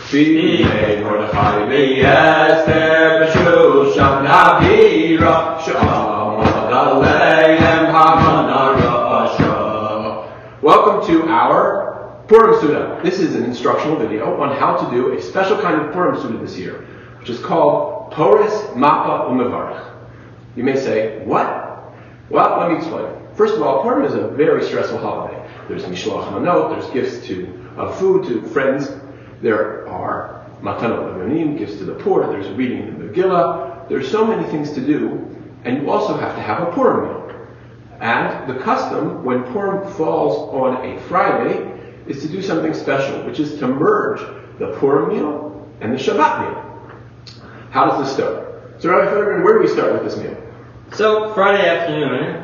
B'nei Mordechai v'Esther b'Shushan Avira Shamad Aleichem Haman HaRasha. Welcome to our Purim Seuda. This is an instructional video on how to do a special kind of Purim Seuda this year, which is called Poris Mappa Umevarach. You may say, what? Well, let me explain. First of all, Purim is a very stressful holiday. There's Mishloach Manot, there's gifts of food to friends. There are Matanot Levanim, gifts to the poor. There's reading the Megillah. There's so many things to do, and you also have to have a Purim meal. And the custom, when Purim falls on a Friday, is to do something special, which is to merge the Purim meal and the Shabbat meal. How does this start? So, Rabbi Federman, where do we start with this meal? So, Friday afternoon,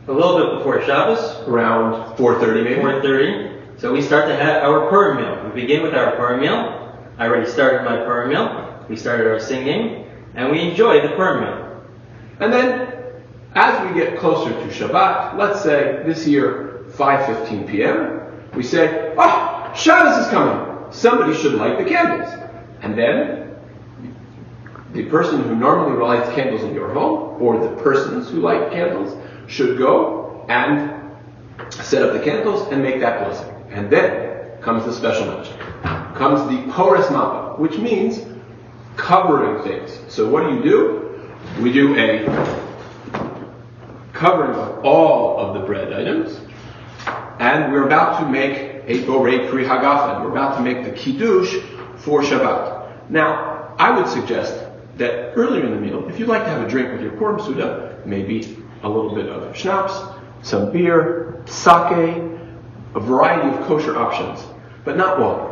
a little bit before Shabbos. Around 4:30 maybe? 4:30. So we start to have our Purim meal. We begin with our Purim meal. I already started my Purim meal. We started our singing, and we enjoy the Purim meal. And then, as we get closer to Shabbat, let's say this year, 5:15 p.m., we say, Shabbos is coming. Somebody should light the candles. And then, the person who normally lights candles in your home, or the persons who light candles, should go and set up the candles and make that blessing. And then comes the special mention. Comes the Poris Mappa, which means covering things. So what do? We do a covering of all of the bread items. And we're about to make a Borei Pri Hagafen. We're about to make the Kiddush for Shabbat. Now, I would suggest that earlier in the meal, if you'd like to have a drink with your Purim Seuda, maybe a little bit of schnapps, some beer, sake, a variety of kosher options, but not wine.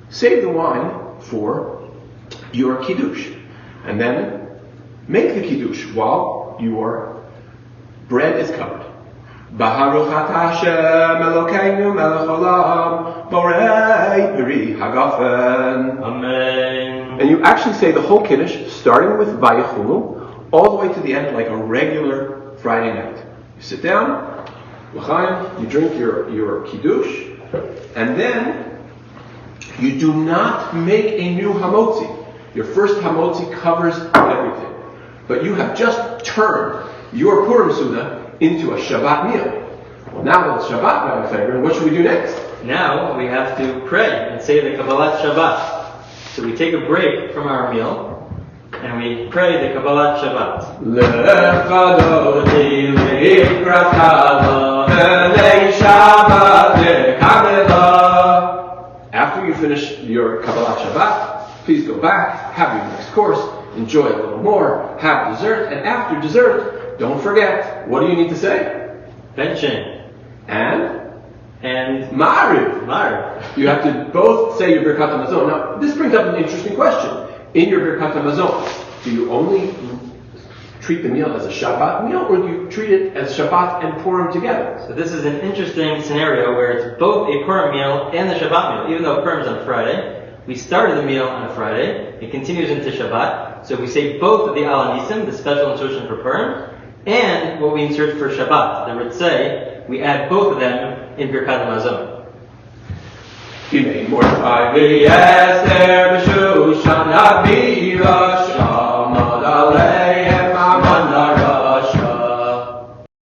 Save the wine for your Kiddush. And then make the Kiddush while your bread is covered. Baruch atah Hashem Elokeinu melech olam borei pri hagafen. Amen. And you actually say the whole Kiddush, starting with Vayichulu, all the way to the end like a regular Friday night. You sit down, l'chaim, you drink your Kiddush, and then you do not make a new hamotzi. Your first hamotzi covers everything. But you have just turned your Purim Seuda into a Shabbat meal. Well, now that it's Shabbat, Rabbi Federman, what should we do next? Now we have to pray and say the Kabbalat Shabbat. So we take a break from our meal and we pray the Kabbalat Shabbat. After you finish your Kabbalat Shabbat, please go back, have your next course, enjoy a little more, have dessert, and after dessert, don't forget, what do you need to say? Benching. And Ma'ariv. You have to both say your Birkat HaMazon. Now, this brings up an interesting question. In your Birkat HaMazon, do you only treat the meal as a Shabbat meal, or do you treat it as Shabbat and Purim together? So this is an interesting scenario where it's both a Purim meal and the Shabbat meal. Even though Purim is on Friday, we started the meal on a Friday, it continues into Shabbat, so we say both of the Al Nisim, the special insertion for Purim, and what we insert for Shabbat, the Ritzei, we add both of them in Birkat HaMazon. B'nei Mordechai v'Esther b'Shushan Avira Shamad Aleichem